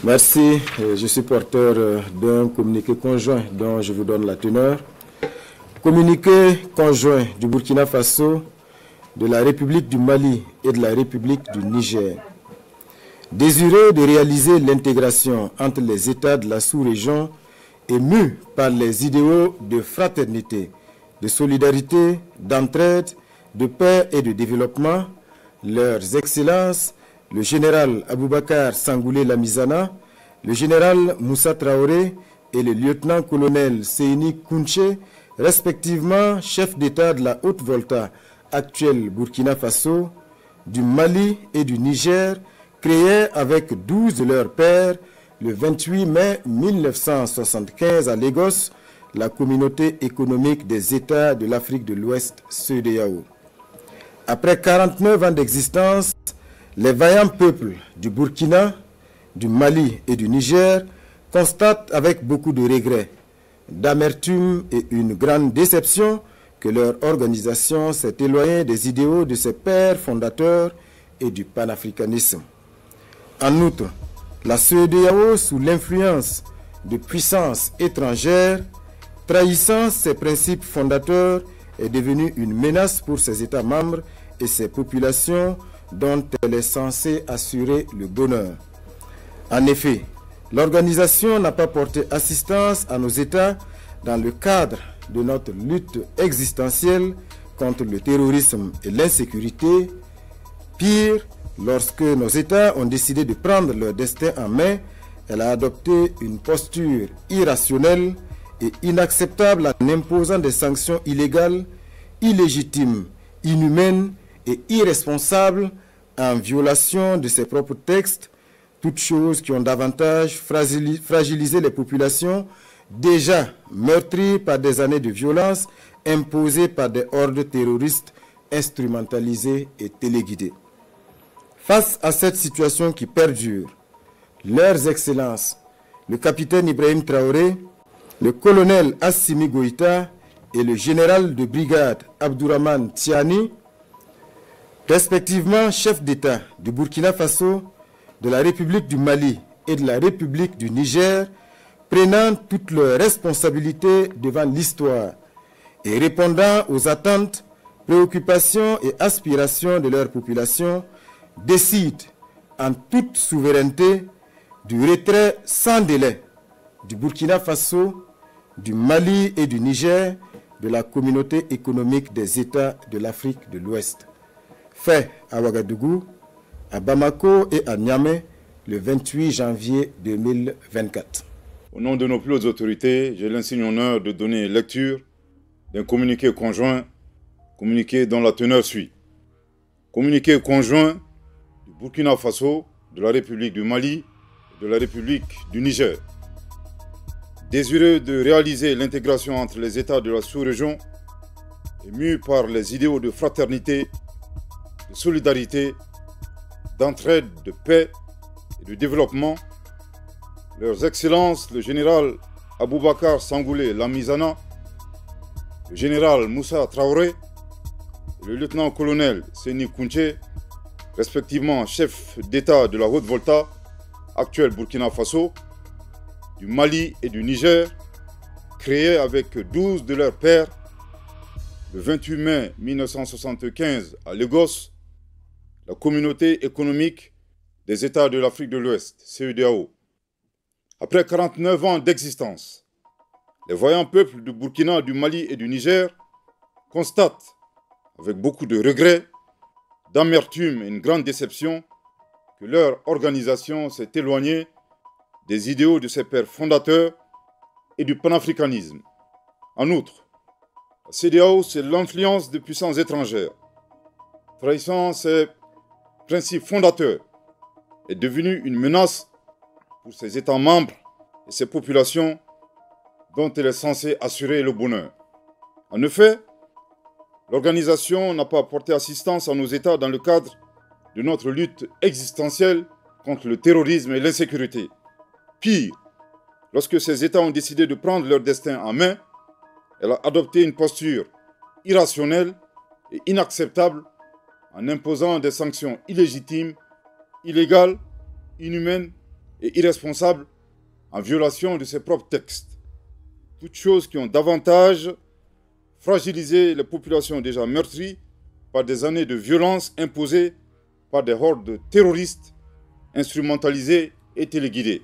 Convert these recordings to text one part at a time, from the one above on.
Merci. Je suis porteur d'un communiqué conjoint dont je vous donne la teneur. Communiqué conjoint du Burkina Faso, de la République du Mali et de la République du Niger. Désireux de réaliser l'intégration entre les États de la sous-région et mus par les idéaux de fraternité, de solidarité, d'entraide, de paix et de développement, leurs excellences, le général Aboubakar Sangoulé Lamizana, le général Moussa Traoré et le lieutenant-colonel Seyni Kounché, respectivement chefs d'État de la Haute-Volta, actuelle Burkina Faso, du Mali et du Niger, créés avec 12 de leurs pairs le 28 mai 1975 à Lagos, la communauté économique des États de l'Afrique de l'Ouest, CEDEAO. Après 49 ans d'existence, les vaillants peuples du Burkina, du Mali et du Niger constatent avec beaucoup de regrets, d'amertume et une grande déception que leur organisation s'est éloignée des idéaux de ses pères fondateurs et du panafricanisme. En outre, la CEDEAO, sous l'influence de puissances étrangères, trahissant ses principes fondateurs, est devenue une menace pour ses États membres et ses populations dont elle est censée assurer le bonheur. En effet, l'organisation n'a pas porté assistance à nos États dans le cadre de notre lutte existentielle contre le terrorisme et l'insécurité. Pire, lorsque nos États ont décidé de prendre leur destin en main, elle a adopté une posture irrationnelle et inacceptable en imposant des sanctions illégales, illégitimes, inhumaines et irresponsables en violation de ses propres textes, toutes choses qui ont davantage fragilisé les populations déjà meurtries par des années de violence imposées par des hordes terroristes instrumentalisées et téléguidées. Face à cette situation qui perdure, leurs excellences, le capitaine Ibrahim Traoré, le colonel Assimi Goïta et le général de brigade Abdourahmane Tiani, respectivement chefs d'État du Burkina Faso, de la République du Mali et de la République du Niger, prenant toutes leurs responsabilités devant l'histoire et répondant aux attentes, préoccupations et aspirations de leur population, décident en toute souveraineté du retrait sans délai du Burkina Faso, du Mali et du Niger de la communauté économique des États de l'Afrique de l'Ouest. Fait à Ouagadougou, à Bamako et à Niamey le 28 janvier 2024. Au nom de nos plus hautes autorités, j'ai l'insigne honneur de donner lecture d'un communiqué conjoint, communiqué dont la teneur suit. Communiqué conjoint du Burkina Faso, de la République du Mali et de la République du Niger. Désireux de réaliser l'intégration entre les États de la sous-région et mus par les idéaux de fraternité, de solidarité, d'entraide, de paix et de développement, leurs excellences, le général Aboubakar Sangoulé Lamizana, le général Moussa Traoré et le lieutenant-colonel Seyni Kounché, respectivement chefs d'État de la Haute-Volta, actuelle Burkina Faso, du Mali et du Niger, créés avec 12 de leurs pairs le 28 mai 1975 à Lagos, la communauté économique des États de l'Afrique de l'Ouest, CEDEAO. Après 49 ans d'existence, les voyants peuples du Burkina, du Mali et du Niger constatent, avec beaucoup de regrets, d'amertume et une grande déception, que leur organisation s'est éloignée des idéaux de ses pères fondateurs et du panafricanisme. En outre, la CEDEAO, c'est l'influence de puissances étrangères. Trahissant ses principes fondateurs, est devenue une menace pour ses États membres et ses populations dont elle est censée assurer le bonheur. En effet, l'organisation n'a pas apporté assistance à nos États dans le cadre de notre lutte existentielle contre le terrorisme et l'insécurité. Pire, lorsque ces États ont décidé de prendre leur destin en main, elle a adopté une posture irrationnelle et inacceptable en imposant des sanctions illégitimes, illégales, inhumaines et irresponsable en violation de ses propres textes. Toutes choses qui ont davantage fragilisé les populations déjà meurtries par des années de violence imposées par des hordes terroristes instrumentalisées et téléguidées.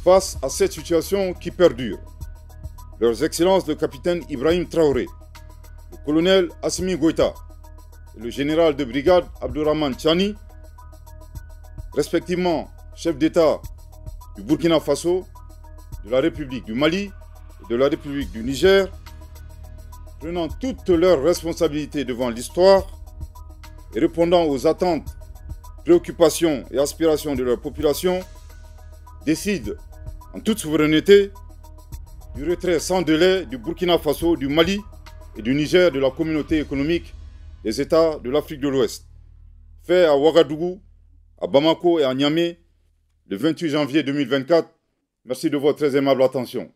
Face à cette situation qui perdure, leurs excellences le capitaine Ibrahim Traoré, le colonel Assimi Goïta et le général de brigade Abdourahmane Tchani, respectivement chef d'État du Burkina Faso, de la République du Mali et de la République du Niger, prenant toutes leurs responsabilités devant l'histoire et répondant aux attentes, préoccupations et aspirations de leur population, décident en toute souveraineté du retrait sans délai du Burkina Faso, du Mali et du Niger de la communauté économique des États de l'Afrique de l'Ouest, fait à Ouagadougou, à Bamako et à Niamey le 28 janvier 2024. Merci de votre très aimable attention.